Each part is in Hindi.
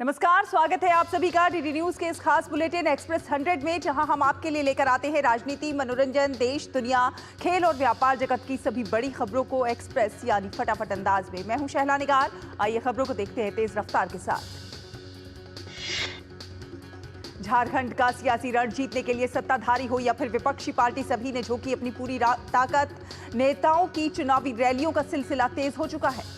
नमस्कार, स्वागत है आप सभी का डीडी न्यूज के इस खास बुलेटिन एक्सप्रेस 100 में, जहां हम आपके लिए लेकर आते हैं राजनीति, मनोरंजन, देश, दुनिया, खेल और व्यापार जगत की सभी बड़ी खबरों को एक्सप्रेस यानी फटाफट अंदाज में। मैं हूं शहला निगार। आइए खबरों को देखते हैं तेज रफ्तार के साथ। झारखंड का सियासी रण जीतने के लिए सत्ताधारी हो या फिर विपक्षी पार्टी, सभी ने झोंकी अपनी पूरी ताकत। नेताओं की चुनावी रैलियों का सिलसिला तेज हो चुका है।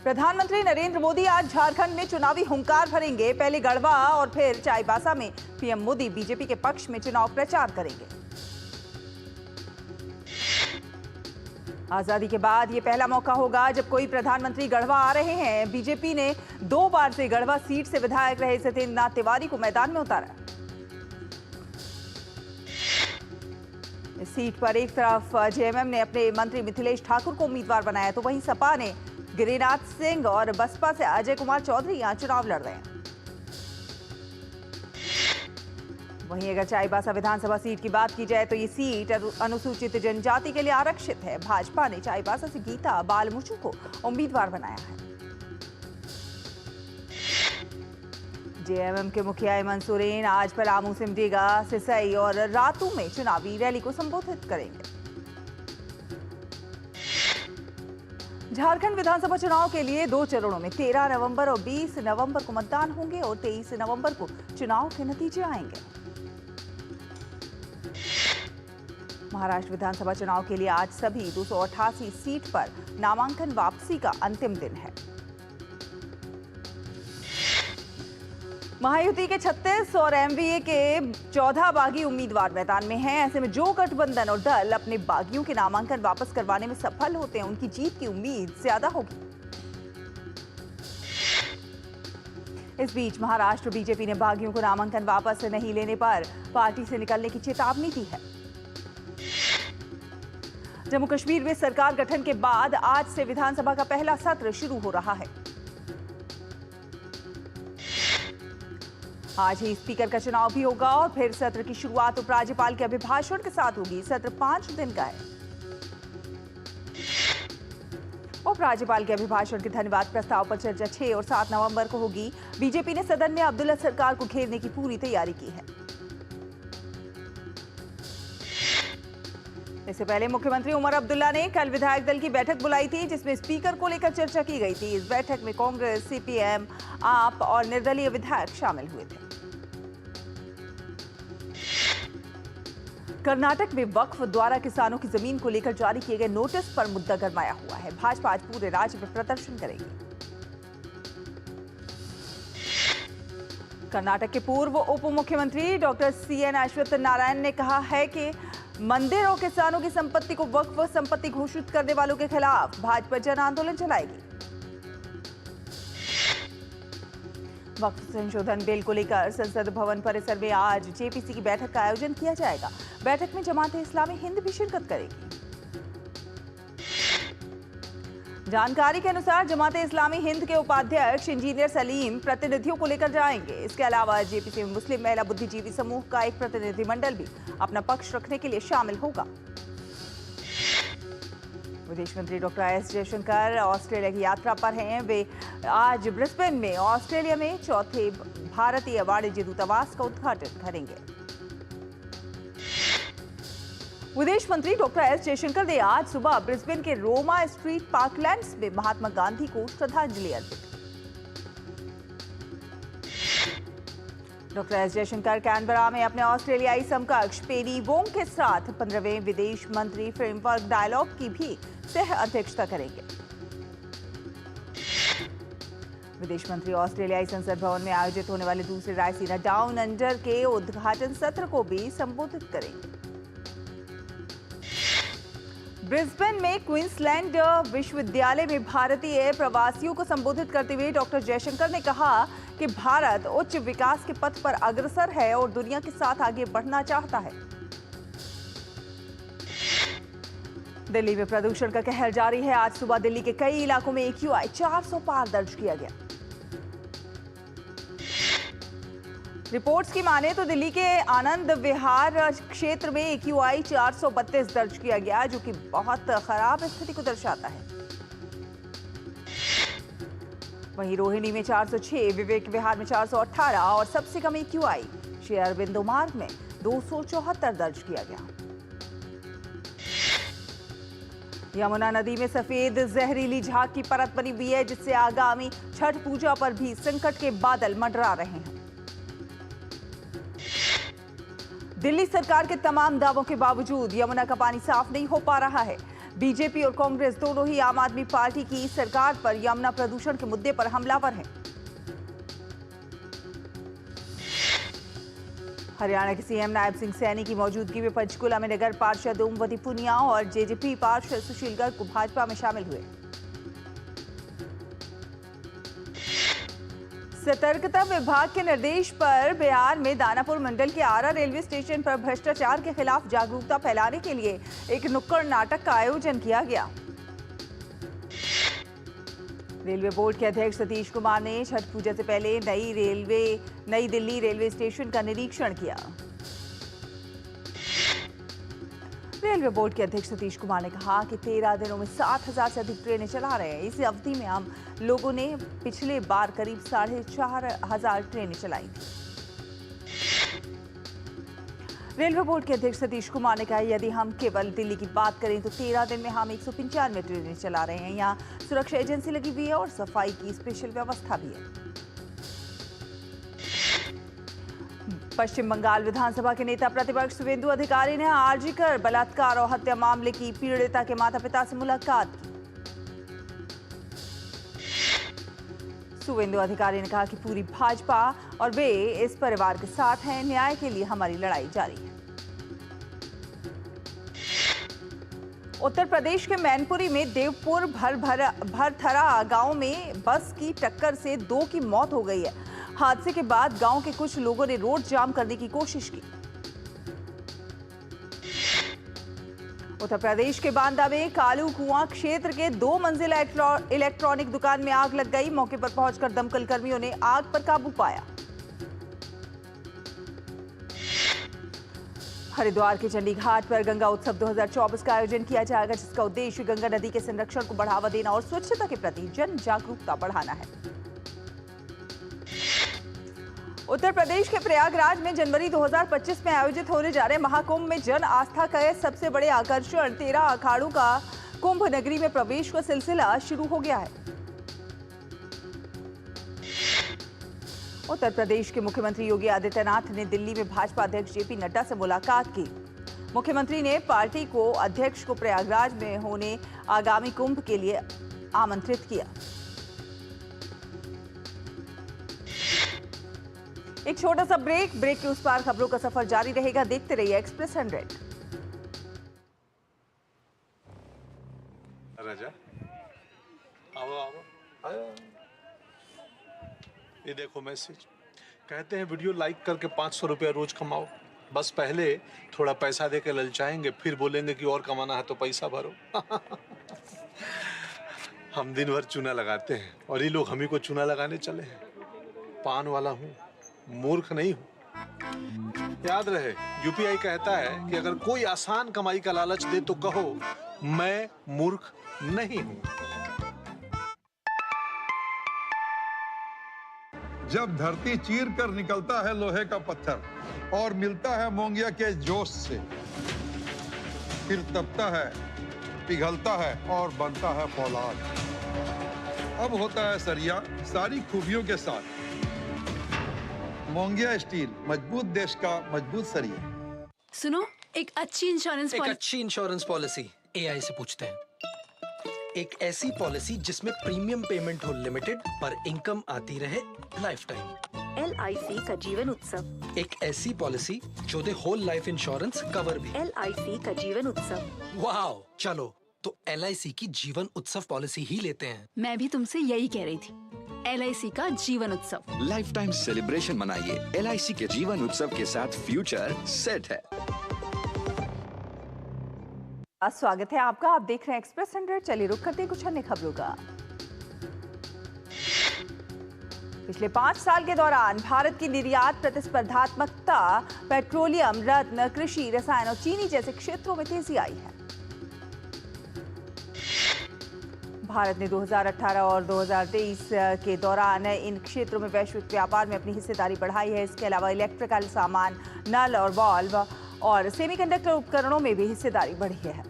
प्रधानमंत्री नरेंद्र मोदी आज झारखंड में चुनावी हुंकार भरेंगे। पहले गढ़वा और फिर चाईबासा में पीएम मोदी बीजेपी के पक्ष में चुनाव प्रचार करेंगे। आजादी के बाद ये पहला मौका होगा जब कोई प्रधानमंत्री गढ़वा आ रहे हैं। बीजेपी ने 2 बार से गढ़वा सीट से विधायक रहे सत्येंद्र नाथ तिवारी को मैदान में उतारा। इस सीट पर एक तरफ जेएमएम ने अपने मंत्री मिथिलेश ठाकुर को उम्मीदवार बनाया, तो वहीं सपा ने गिरिराज सिंह और बसपा से अजय कुमार चौधरी यहां चुनाव लड़ रहे हैं। वहीं अगर चाईबासा विधानसभा सीट की बात की जाए तो ये सीट अनुसूचित जनजाति के लिए आरक्षित है। भाजपा ने चाईबासा से गीता बालमुचु को उम्मीदवार बनाया है। जेएमएम के मुखिया हेमंत सोरेन आज पलामू, सिमडेगा, सिसई और रातू में चुनावी रैली को संबोधित करेंगे। झारखंड विधानसभा चुनाव के लिए 2 चरणों में 13 नवंबर और 20 नवंबर को मतदान होंगे और 23 नवंबर को चुनाव के नतीजे आएंगे। महाराष्ट्र विधानसभा चुनाव के लिए आज सभी 288 सीट पर नामांकन वापसी का अंतिम दिन है। महायुति के 36 और एमवीए के 14 बागी उम्मीदवार मैदान में हैं। ऐसे में जो गठबंधन और दल अपने बागियों के नामांकन वापस करवाने में सफल होते हैं, उनकी जीत की उम्मीद ज्यादा होगी। इस बीच महाराष्ट्र बीजेपी ने बागियों को नामांकन वापस नहीं लेने पर पार्टी से निकलने की चेतावनी दी है। जम्मू कश्मीर में सरकार गठन के बाद आज से विधानसभा का पहला सत्र शुरू हो रहा है। आज ही स्पीकर का चुनाव भी होगा और फिर सत्र की शुरुआत उपराज्यपाल के अभिभाषण के साथ होगी। सत्र 5 दिन का है। उपराज्यपाल के अभिभाषण के धन्यवाद प्रस्ताव पर चर्चा 6 और 7 नवंबर को होगी। बीजेपी ने सदन में अब्दुल्ला सरकार को घेरने की पूरी तैयारी की है। इससे पहले मुख्यमंत्री उमर अब्दुल्ला ने कल विधायक दल की बैठक बुलाई थी, जिसमें स्पीकर को लेकर चर्चा की गई थी। इस बैठक में कांग्रेस, सीपीएम, आप और निर्दलीय विधायक शामिल हुए थे। कर्नाटक में वक्फ द्वारा किसानों की जमीन को लेकर जारी किए गए नोटिस पर मुद्दा गरमाया हुआ है। भाजपा आज पूरे राज्य में प्रदर्शन करेगी। कर्नाटक के पूर्व उप मुख्यमंत्री डॉक्टर सीएन अश्वत्थ नारायण ने कहा है कि मंदिर और किसानों की संपत्ति को वक्फ संपत्ति घोषित करने वालों के खिलाफ भाजपा जन आंदोलन चलाएगी। वक्फ संशोधन बिल को लेकर संसद भवन परिसर में आज जेपीसी की बैठक का आयोजन किया जाएगा। बैठक में जमात-ए-इस्लामी हिंद भी शिरकत करेगी। जानकारी के अनुसार जमात-ए-इस्लामी हिंद के उपाध्यक्ष इंजीनियर सलीम प्रतिनिधियों को लेकर जाएंगे। इसके अलावा जेपीसी में मुस्लिम महिला बुद्धिजीवी समूह का एक प्रतिनिधिमंडल भी अपना पक्ष रखने के लिए शामिल होगा। विदेश मंत्री डॉक्टर एस जयशंकर ऑस्ट्रेलिया की यात्रा पर हैं। वे आज ब्रिस्बेन में ऑस्ट्रेलिया में 4थे भारतीय वाणिज्य दूतावास का उद्घाटन करेंगे। विदेश मंत्री डॉक्टर एस जयशंकर ने आज सुबह ब्रिस्बेन के रोमा स्ट्रीट पार्कलैंड्स में महात्मा गांधी को श्रद्धांजलि अर्पित की। डॉक्टर एस जयशंकर कैनबरा में अपने ऑस्ट्रेलियाई समकक्ष पेनी वोंग के साथ 15वें विदेश मंत्री फ्रेमवर्क डायलॉग की भी सह अध्यक्षता करेंगे। विदेश मंत्री ऑस्ट्रेलियाई संसद भवन में आयोजित होने वाले दूसरे रायसीना डाउन अंडर के उद्घाटन सत्र को भी संबोधित करेंगे। ब्रिस्बेन में क्वींसलैंड विश्वविद्यालय में भारतीय प्रवासियों को संबोधित करते हुए डॉक्टर जयशंकर ने कहा कि भारत उच्च विकास के पथ पर अग्रसर है और दुनिया के साथ आगे बढ़ना चाहता है। दिल्ली में प्रदूषण का कहर जारी है। आज सुबह दिल्ली के कई इलाकों में AQI 400 पार दर्ज किया गया। रिपोर्ट्स की माने तो दिल्ली के आनंद विहार क्षेत्र में AQI 432 दर्ज किया गया, जो कि बहुत खराब स्थिति को दर्शाता है। वहीं रोहिणी में 406, विवेक विहार में 418 और सबसे कम AQI श्री अरविंदो मार्ग में 274 दर्ज किया गया। यमुना नदी में सफेद जहरीली झाग की परत बनी हुई है, जिससे आगामी छठ पूजा पर भी संकट के बादल मंडरा रहे हैं। दिल्ली सरकार के तमाम दावों के बावजूद यमुना का पानी साफ नहीं हो पा रहा है। बीजेपी और कांग्रेस दोनों ही आम आदमी पार्टी की सरकार पर यमुना प्रदूषण के मुद्दे पर हमलावर हैं। हरियाणा के सीएम नायब सिंह सैनी की मौजूदगी में पंचकुला में नगर पार्षद ओमवती पुनिया और जेजेपी पार्षद सुशील गर्ग को भाजपा में शामिल हुए। सतर्कता विभाग के निर्देश पर बिहार में दानापुर मंडल के आरा रेलवे स्टेशन पर भ्रष्टाचार के खिलाफ जागरूकता फैलाने के लिए एक नुक्कड़ नाटक का आयोजन किया गया। रेलवे बोर्ड के अध्यक्ष सतीश कुमार ने छठ पूजा से पहले नई दिल्ली रेलवे स्टेशन का निरीक्षण किया। रेलवे बोर्ड के अध्यक्ष सतीश कुमार ने कहा कि 13 दिनों में 7,000 से अधिक ट्रेनें चला रहे हैं। इस अवधि में हम लोगों ने पिछले बार करीब 4,500 ट्रेनें चलाई थी। रेलवे बोर्ड के अध्यक्ष सतीश कुमार ने कहा, यदि हम केवल दिल्ली की बात करें तो 13 दिन में हम 195 ट्रेनें चला रहे हैं। यहाँ सुरक्षा एजेंसी लगी हुई है और सफाई की स्पेशल व्यवस्था भी है। पश्चिम बंगाल विधानसभा के नेता प्रतिपक्ष शुवेंदु अधिकारी ने आरजीकर बलात्कार और हत्या मामले की पीड़िता के माता पिता से मुलाकात की। शुवेंदु अधिकारी ने कहा कि पूरी भाजपा और वे इस परिवार के साथ हैं। न्याय के लिए हमारी लड़ाई जारी है। उत्तर प्रदेश के मैनपुरी में देवपुर भरथरा गांव में बस की टक्कर से 2 की मौत हो गई है। हादसे के बाद गांव के कुछ लोगों ने रोड जाम करने की कोशिश की। उत्तर प्रदेश के बांदा में कालू कुआं क्षेत्र के 2 मंजिला इलेक्ट्रॉनिक दुकान में आग लग गई। मौके पर पहुंचकर दमकल कर्मियों ने आग पर काबू पाया। हरिद्वार के चंडी घाट पर गंगा उत्सव 2024 का आयोजन किया जाएगा, जिसका उद्देश्य गंगा नदी के संरक्षण को बढ़ावा देना और स्वच्छता के प्रति जन जागरूकता बढ़ाना है। उत्तर प्रदेश के प्रयागराज में जनवरी 2025 में आयोजित होने जा रहे महाकुंभ में जन आस्था का सबसे बड़े आकर्षण 13 अखाड़ों का कुंभ नगरी में प्रवेश का सिलसिला शुरू हो गया है। उत्तर प्रदेश के मुख्यमंत्री योगी आदित्यनाथ ने दिल्ली में भाजपा अध्यक्ष जेपी नड्डा से मुलाकात की। मुख्यमंत्री ने पार्टी को अध्यक्ष को प्रयागराज में होने आगामी कुंभ के लिए आमंत्रित किया। एक छोटा सा ब्रेक के उस पार खबरों का सफर जारी रहेगा। देखते रहिए एक्सप्रेस 100। राजा आओ ये देखो मैसेज। कहते हैं वीडियो लाइक करके 500 रुपया रोज कमाओ। बस पहले थोड़ा पैसा दे के ललचाएंगे, फिर बोलेंगे कि और कमाना है तो पैसा भरो। हम दिन भर चूना लगाते हैं और ये लोग हम ही को चूना लगाने चले हैं। पान वाला हूँ, मूर्ख नहीं हूँ। याद रहे, यूपीआई कहता है कि अगर कोई आसान कमाई का लालच दे तो कहो मैं मूर्ख नहीं हूँ। जब धरती चीर कर निकलता है लोहे का पत्थर और मिलता है मोंगिया के जोश से, फिर तपता है, पिघलता है और बनता है फौलाद। अब होता है सरिया सारी खूबियों के साथ। मोंगिया स्टील, मजबूत देश का मजबूत सरिया। सुनो, एक अच्छी इंश्योरेंस पॉलिसी एआई से पूछते हैं। एक ऐसी पॉलिसी जिसमें प्रीमियम पेमेंट हो लिमिटेड पर इनकम आती रहे लाइफ टाइम। LIC का जीवन उत्सव। एक ऐसी पॉलिसी जो दे होल लाइफ इंश्योरेंस कवर भी। LIC का जीवन उत्सव। वाओ, चलो तो LIC की जीवन उत्सव पॉलिसी ही लेते हैं। मैं भी तुमसे यही कह रही थी, LIC का जीवन उत्सव। लाइफ टाइम सेलिब्रेशन मनाइए LIC के जीवन उत्सव के साथ। फ्यूचर सेट है। स्वागत है आपका। आप देख रहे हैं एक्सप्रेस 100। चलिए रुक करते हैं कुछ अन्य खबरों का। पिछले 5 साल के दौरान भारत की निर्यात प्रतिस्पर्धात्मकता पेट्रोलियम, रत्न, कृषि, रसायन और चीनी जैसे क्षेत्रों में तेजी आई है। भारत ने 2018 और 2023 के दौरान इन क्षेत्रों में वैश्विक व्यापार में अपनी हिस्सेदारी बढ़ाई है। इसके अलावा इलेक्ट्रिकल सामान, नल और वाल्व और सेमीकंडक्टर उपकरणों में भी हिस्सेदारी बढ़ी है।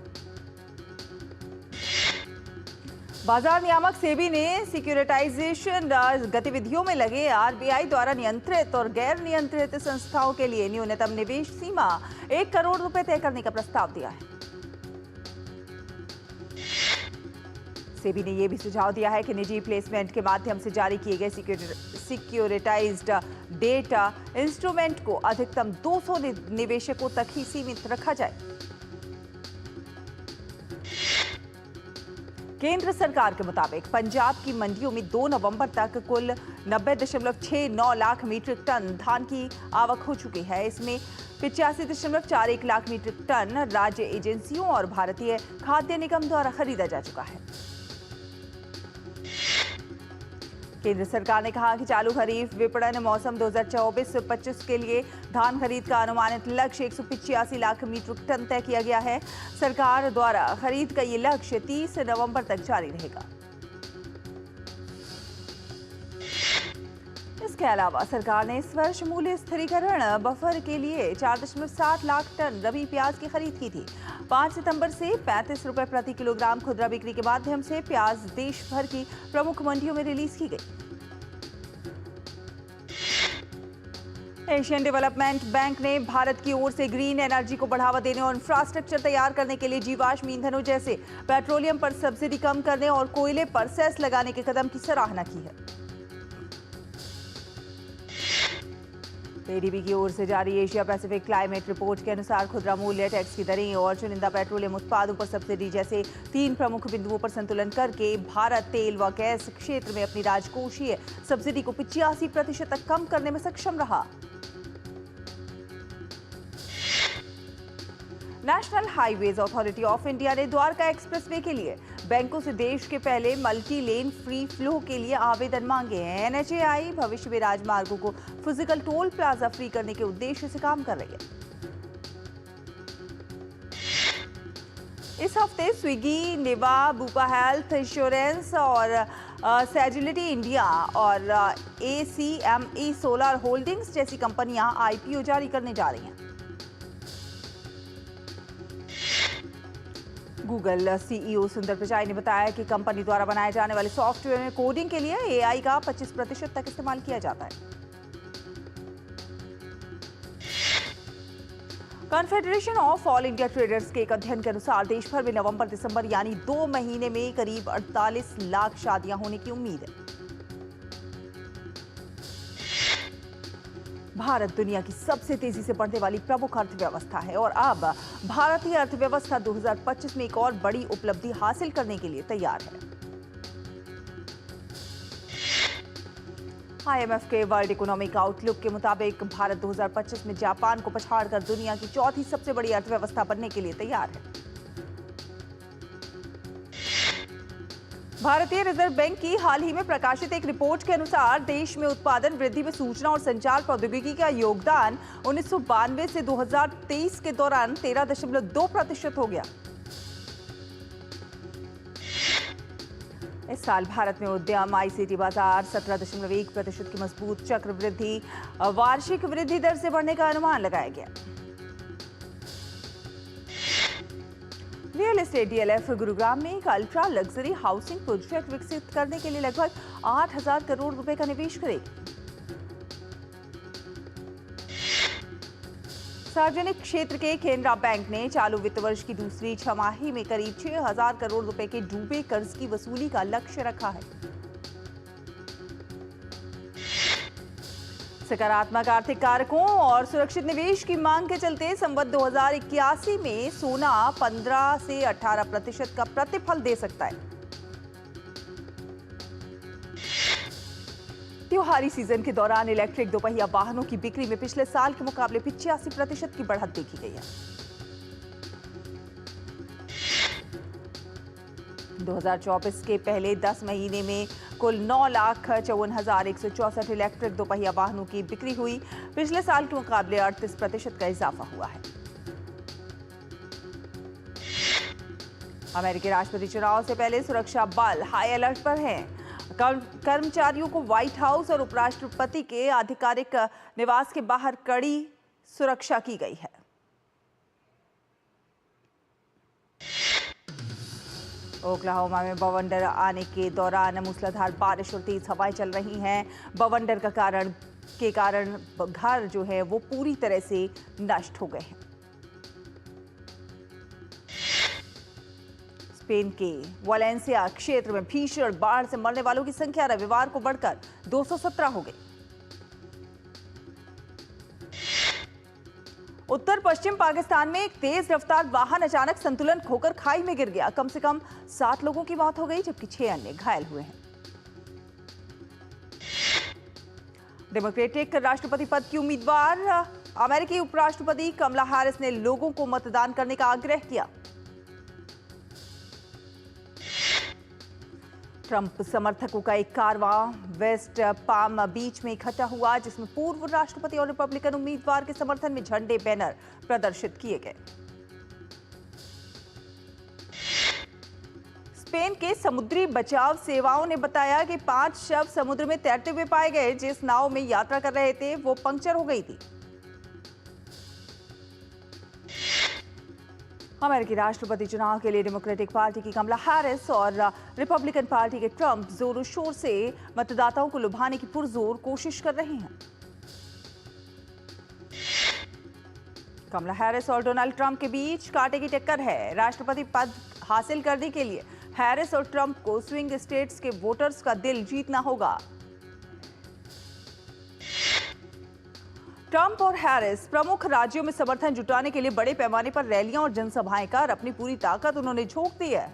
बाजार नियामक सेबी ने सिक्योरिटाइजेशन गतिविधियों में लगे आरबीआई द्वारा नियंत्रित और गैर नियंत्रित संस्थाओं के लिए न्यूनतम निवेश सीमा 1 करोड़ रुपए तय करने का प्रस्ताव दिया है। सेबी ने यह भी सुझाव दिया है कि निजी प्लेसमेंट के माध्यम से जारी किए गए सिक्योरिटाइज्ड डेट इंस्ट्रूमेंट को अधिकतम 200 निवेशकों तक ही सीमित रखा जाए। केंद्र सरकार के मुताबिक पंजाब की मंडियों में 2 नवंबर तक कुल 90.69 लाख मीट्रिक टन धान की आवक हो चुकी है। इसमें 85.41 लाख मीट्रिक टन राज्य एजेंसियों और भारतीय खाद्य निगम द्वारा खरीदा जा चुका है। केंद्र सरकार ने कहा कि चालू खरीफ विपणन मौसम 2024-25 के लिए धान खरीद का अनुमानित लक्ष्य 185 लाख मीट्रिक टन तय किया गया है। सरकार द्वारा खरीद का ये लक्ष्य 30 नवंबर तक जारी रहेगा। इसके अलावा सरकार ने इस वर्ष मूल्य स्थिरीकरण बफर के लिए 4.7 लाख टन रबी प्याज की खरीद की थी। 5 सितंबर से 35 रुपए प्रति किलोग्राम खुदरा बिक्री के माध्यम से प्याज देश भर की प्रमुख मंडियों में रिलीज की गई। एशियन डेवलपमेंट बैंक ने भारत की ओर से ग्रीन एनर्जी को बढ़ावा देने और इंफ्रास्ट्रक्चर तैयार करने के लिए जीवाश्म ईंधनों जैसे पेट्रोलियम पर सब्सिडी कम करने और कोयले पर सेस लगाने के कदम की सराहना की है। एडीबी की ओर से जारी एशिया पैसिफिक क्लाइमेट रिपोर्ट के अनुसार खुदरा मूल्य, टैक्स की दरें और चुनिंदा पेट्रोलियम उत्पादों पर सब्सिडी जैसे 3 प्रमुख बिंदुओं पर संतुलन करके भारत तेल व गैस क्षेत्र में अपनी राजकोषीय सब्सिडी को 85% तक कम करने में सक्षम रहा। National highways authority of India ने द्वारका एक्सप्रेसवे के लिए बैंकों से देश के पहले मल्टी लेन फ्री फ्लो के लिए आवेदन मांगे हैं। एनएचएआई भविष्य में राजमार्गों को फिजिकल टोल प्लाजा फ्री करने के उद्देश्य से काम कर रही है। इस हफ्ते स्विगी, निवा, बुपा हेल्थ इंश्योरेंस और सेजिलिटी इंडिया और ACME सोलर होल्डिंग्स जैसी कंपनियां IPO जारी करने जा रही हैं। गूगल CEO सुंदर पिचाई ने बताया कि कंपनी द्वारा बनाए जाने वाले सॉफ्टवेयर में कोडिंग के लिए AI का 25% तक इस्तेमाल किया जाता है। Confederation of all India traders के एक अध्ययन के अनुसार देश भर में नवंबर-दिसंबर यानी 2 महीने में करीब 48 लाख शादियां होने की उम्मीद है। भारत दुनिया की सबसे तेजी से बढ़ने वाली प्रमुख अर्थव्यवस्था है और अब भारतीय अर्थव्यवस्था 2025 में एक और बड़ी उपलब्धि हासिल करने के लिए तैयार है। IMF के वर्ल्ड इकोनॉमिक आउटलुक के मुताबिक भारत 2025 में जापान को पछाड़कर दुनिया की चौथी सबसे बड़ी अर्थव्यवस्था बनने के लिए तैयार है। भारतीय रिजर्व बैंक की हाल ही में प्रकाशित एक रिपोर्ट के अनुसार देश में उत्पादन वृद्धि में सूचना और संचार प्रौद्योगिकी का योगदान 1992 से 2023 के दौरान 13.2% हो गया। इस साल भारत में उद्यम ICT बाजार 17.1% की मजबूत चक्र वृद्धि वार्षिक वृद्धि दर से बढ़ने का अनुमान लगाया गया। रियल एस्टेट DLF गुरुग्राम में एक अल्ट्रा लग्जरी हाउसिंग प्रोजेक्ट विकसित करने के लिए लगभग 8,000 करोड़ रुपए का निवेश करेगी। सार्वजनिक क्षेत्र के केनरा बैंक ने चालू वित्त वर्ष की दूसरी छमाही में करीब 6,000 करोड़ रुपए के डूबे कर्ज की वसूली का लक्ष्य रखा है। सकारात्मक आर्थिक कारकों और सुरक्षित निवेश की मांग के चलते संवत 2081 में सोना 15 से 18% का प्रतिफल दे सकता है। त्योहारी सीजन के दौरान इलेक्ट्रिक दोपहिया वाहनों की बिक्री में पिछले साल के मुकाबले 85% की बढ़त देखी गई है। 2024 के पहले 10 महीने में कुल 9,54,164 इलेक्ट्रिक दोपहिया वाहनों की बिक्री हुई। पिछले साल के मुकाबले 38% का इजाफा हुआ है। अमेरिकी राष्ट्रपति चुनाव से पहले सुरक्षा बल हाई अलर्ट पर हैं। कर्मचारियों को व्हाइट हाउस और उपराष्ट्रपति के आधिकारिक निवास के बाहर कड़ी सुरक्षा की गई है। ओक्लाहोमा में बवंडर आने के दौरान मूसलाधार बारिश और तेज हवाएं चल रही हैं। बवंडर के कारण घर जो है वो पूरी तरह से नष्ट हो गए हैं। स्पेन के वालेंसिया क्षेत्र में भीषण बाढ़ से मरने वालों की संख्या रविवार को बढ़कर 217 हो गई। उत्तर पश्चिम पाकिस्तान में एक तेज रफ्तार वाहन अचानक संतुलन खोकर खाई में गिर गया। कम से कम 7 लोगों की मौत हो गई जबकि 6 अन्य घायल हुए हैं। डेमोक्रेटिक राष्ट्रपति पद की उम्मीदवार अमेरिकी उपराष्ट्रपति कमला हैरिस ने लोगों को मतदान करने का आग्रह किया। ट्रंप समर्थकों का एक कारवां वेस्ट पाम बीच में इकट्ठा हुआ जिसमें पूर्व राष्ट्रपति और रिपब्लिकन उम्मीदवार के समर्थन में झंडे बैनर प्रदर्शित किए गए। स्पेन के समुद्री बचाव सेवाओं ने बताया कि 5 शव समुद्र में तैरते हुए पाए गए। जिस नाव में यात्रा कर रहे थे वो पंक्चर हो गई थी। अमेरिकी राष्ट्रपति चुनाव के लिए डेमोक्रेटिक पार्टी की कमला हैरिस और रिपब्लिकन पार्टी के ट्रंप जोरों शोर से मतदाताओं को लुभाने की पुरजोर कोशिश कर रहे हैं। कमला हैरिस और डोनाल्ड ट्रंप के बीच कांटे की टक्कर है। राष्ट्रपति पद हासिल करने के लिए हैरिस और ट्रंप को स्विंग स्टेट्स के वोटर्स का दिल जीतना होगा। ट्रंप और हैरिस प्रमुख राज्यों में समर्थन जुटाने के लिए बड़े पैमाने पर रैलियां और जनसभाएं कर अपनी पूरी ताकत उन्होंने झोंक दी है।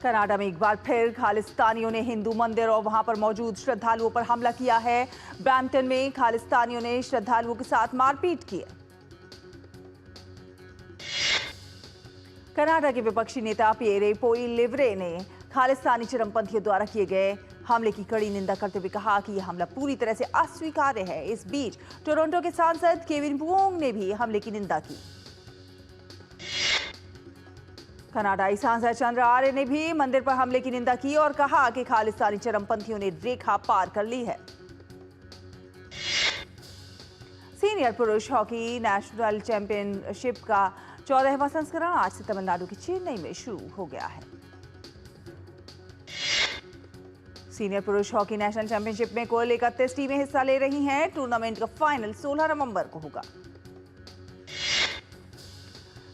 कनाडा में एक बार फिर खालिस्तानियों ने हिंदू मंदिर और वहां पर मौजूद श्रद्धालुओं पर हमला किया है। ब्रैम्पटन में खालिस्तानियों ने श्रद्धालुओं के साथ मारपीट की। कनाडा के विपक्षी नेता पियरे पोइलिवरे ने खालिस्तानी चरमपंथियों द्वारा किए गए हमले की कड़ी निंदा करते हुए कहा कि यह हमला पूरी तरह से अस्वीकार्य है। इस बीच टोरंटो के सांसद केविन बुओंग ने भी हमले की निंदा की। कनाडाई सांसद चंद्र आर्य ने भी मंदिर पर हमले की निंदा की और कहा कि खालिस्तानी चरमपंथियों ने रेखा पार कर ली है। सीनियर पुरुष हॉकी नेशनल चैंपियनशिप का 14वां संस्करण आज से तमिलनाडु के चेन्नई में शुरू हो गया है। सीनियर पुरुष हॉकी नेशनल चैंपियनशिप में कुल 31 टीमें हिस्सा ले रही हैं। टूर्नामेंट का फाइनल 16 नवंबर को होगा।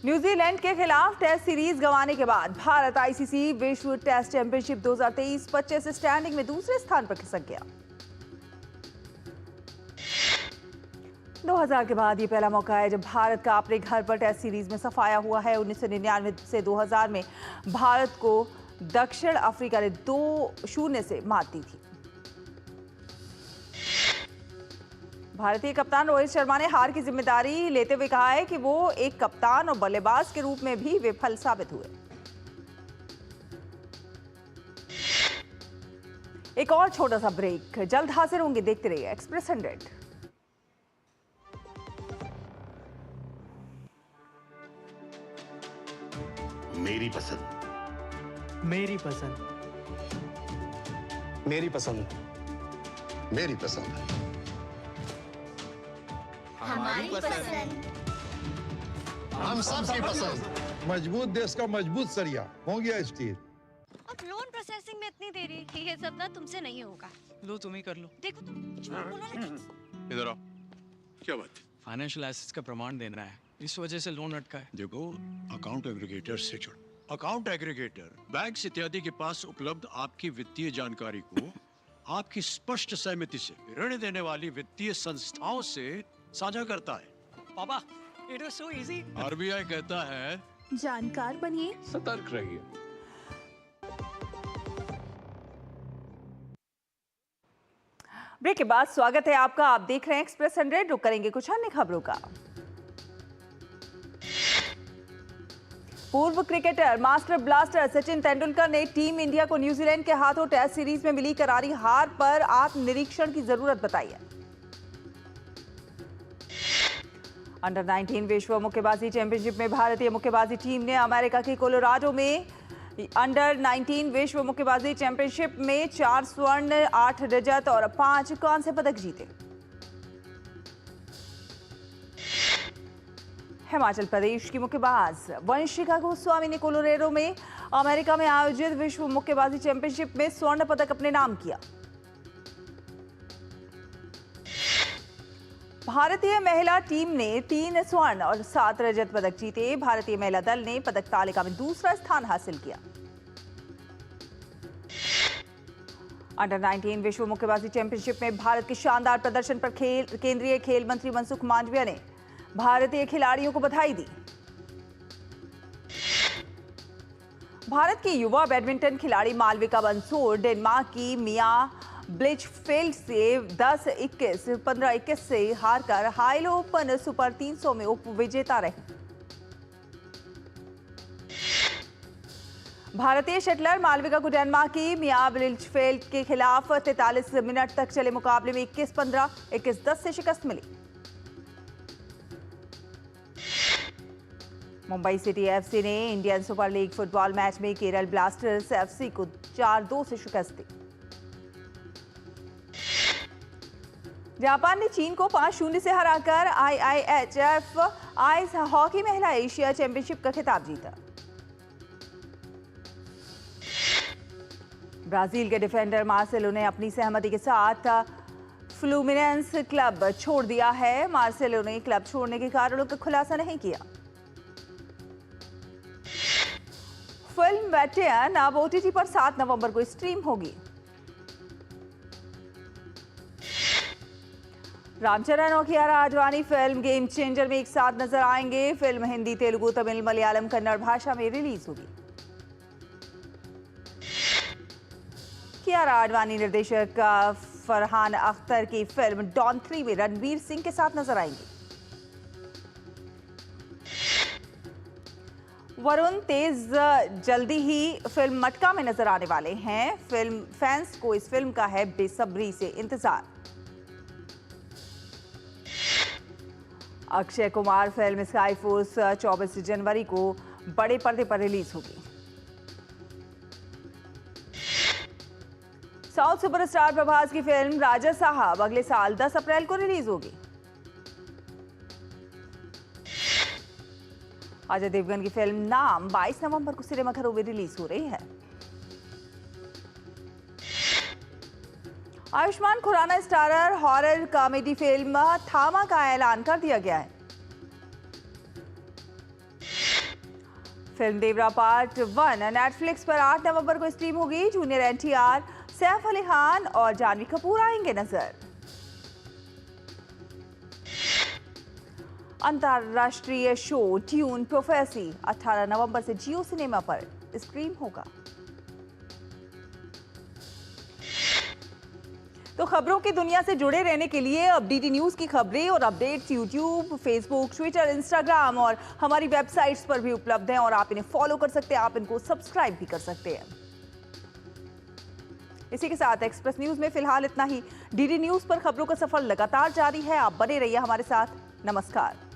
न्यूजीलैंड के खिलाफ टेस्ट सीरीज गंवाने के बाद भारत आईसीसी विश्व टेस्ट चैंपियनशिप 2023 25 स्टैंडिंग में दूसरे स्थान पर खिसक गया। 2000 के बाद ये पहला मौका है जब भारत का अपने घर पर टेस्ट सीरीज में सफाया हुआ है। 1999 से 2000 में भारत को दक्षिण अफ्रीका ने 2-0 से मात दी थी। भारतीय कप्तान रोहित शर्मा ने हार की जिम्मेदारी लेते हुए कहा है कि वो एक कप्तान और बल्लेबाज के रूप में भी विफल साबित हुए। एक और छोटा सा ब्रेक, जल्द हाजिर होंगे। देखते रहिए एक्सप्रेस 100। मेरी पसंद, मेरी पसंद, मेरी पसंद, मेरी पसंद, हमारी पसंद, हम सबकी पसंद। मजबूत देश का मजबूत सरिया हो गया स्टील। अब लोन प्रोसेसिंग में इतनी देरी, ये सब ना तुमसे नहीं होगा। लो तुम ही कर लो। देखो तुम कुछ मत बोलो ना। इधर आओ, क्या बात? फाइनेंशियल एसेट्स का प्रमाण देना है, इस वजह से लोन अटका है। देखो, अकाउंट एग्रीगेटर से जुड़ो। अकाउंट एग्रीगेटर बैंक इत्यादि के पास उपलब्ध आपकी वित्तीय जानकारी को आपकी स्पष्ट सहमति से ऋण देने वाली वित्तीय संस्थाओं से साझा करता है। पापा, it was so easy. RBI कहता है, जानकार बनिए, सतर्क रहिए। ब्रेक के बाद स्वागत है आपका। आप देख रहे हैं एक्सप्रेस 100। रुक करेंगे कुछ अन्य खबरों का। पूर्व cricketer master blaster Sachin Tendulkar ने टीम इंडिया को न्यूजीलैंड के हाथों टेस्ट सीरीज में मिली करारी हार पर आत्मनिरीक्षण की जरूरत बताई है। अंडर 19 विश्व मुक्केबाजी चैंपियनशिप में भारतीय मुक्केबाजी टीम ने अमेरिका के कोलोराडो में अंडर 19 विश्व मुक्केबाजी चैंपियनशिप में 4 स्वर्ण, 8 रजत और 5 कांस्य पदक जीते। हिमाचल प्रदेश की मुक्केबाज वंशिका गोस्वामी ने कोलोराडो में अमेरिका में आयोजित विश्व मुक्केबाजी चैंपियनशिप में स्वर्ण पदक अपने नाम किया। भारतीय महिला टीम ने 3 स्वर्ण और 7 रजत पदक जीते। भारतीय महिला दल ने पदक तालिका में दूसरा स्थान हासिल किया। अंडर 19 विश्व मुक्केबाजी चैंपियनशिप में भारत के शानदार प्रदर्शन पर केंद्रीय खेल मंत्री मनसुख मांडविया ने भारतीय खिलाड़ियों को बधाई दी। भारत की युवा बैडमिंटन खिलाड़ी मालविका बंसोड़ डेनमार्क की मिया ब्लिचफेल्ड से 10-21, 15-21 से हारकर हाइल ओपन सुपर 300 में उप विजेता रही। भारतीय शटलर मालविका को डेनमार्क की मिया ब्लिचफेल्ड के खिलाफ 43 मिनट तक चले मुकाबले में 21-15, 21-10 से शिकस्त मिली। मुंबई सिटी एफसी ने Indian super league football match में केरल ब्लास्टर्स एफसी को 4-2 से शिकस्त दी। जापान ने चीन को 5-0 से हराकर IIHF आइस हॉकी महिला एशिया चैंपियनशिप का खिताब जीता। ब्राजील के डिफेंडर मार्सेलो ने अपनी सहमति के साथ फ्लूमिनेंस क्लब छोड़ दिया है। मार्सेलो ने क्लब छोड़ने के कारणों का खुलासा नहीं किया। फिल्म बैटियन अब OTT पर 7 नवंबर को स्ट्रीम होगी। रामचरण और Kiara Advani film game changer में एक साथ नजर आएंगे। फिल्म हिंदी, तेलुगु, तमिल, मलयालम, कन्नड़ भाषा में रिलीज होगी। कियारा आडवाणी निर्देशक फरहान अख्तर की फिल्म डॉन 3 में रणवीर सिंह के साथ नजर आएंगे। वरुण तेज जल्दी ही फिल्म मटका में नजर आने वाले हैं। फिल्म फैंस को इस फिल्म का है बेसब्री से इंतजार। Akshay Kumar film sky force 24 जनवरी को बड़े पर्दे पर रिलीज होगी। साउथ सुपरस्टार प्रभास की फिल्म राजा साहब अगले साल 10 अप्रैल को रिलीज होगी। अजय देवगन की फिल्म नाम 22 नवंबर को सिनेमाघरों में रिलीज हो रही है। Ayushmann Khurrana starrer horror comedy film Thama का ऐलान कर दिया गया है। फिल्म देवरा पार्ट 1 नेटफ्लिक्स पर 8 नवंबर को स्ट्रीम होगी। जूनियर NTR, सैफ अली खान और जानवी कपूर आएंगे नजर। अंतरराष्ट्रीय शो ट्यून प्रोफेसी 18 नवंबर से जियो सिनेमा पर स्ट्रीम होगा। तो खबरों की दुनिया से जुड़े रहने के लिए अब DD न्यूज की खबरें और updates YouTube, Facebook, Twitter, Instagram और हमारी वेबसाइट्स पर भी उपलब्ध हैं और आप इन्हें फॉलो कर सकते हैं, आप इनको सब्सक्राइब भी कर सकते हैं। इसी के साथ एक्सप्रेस न्यूज में फिलहाल इतना ही। DD न्यूज पर खबरों का सफर लगातार जारी है। आप बने रहिए हमारे साथ। नमस्कार।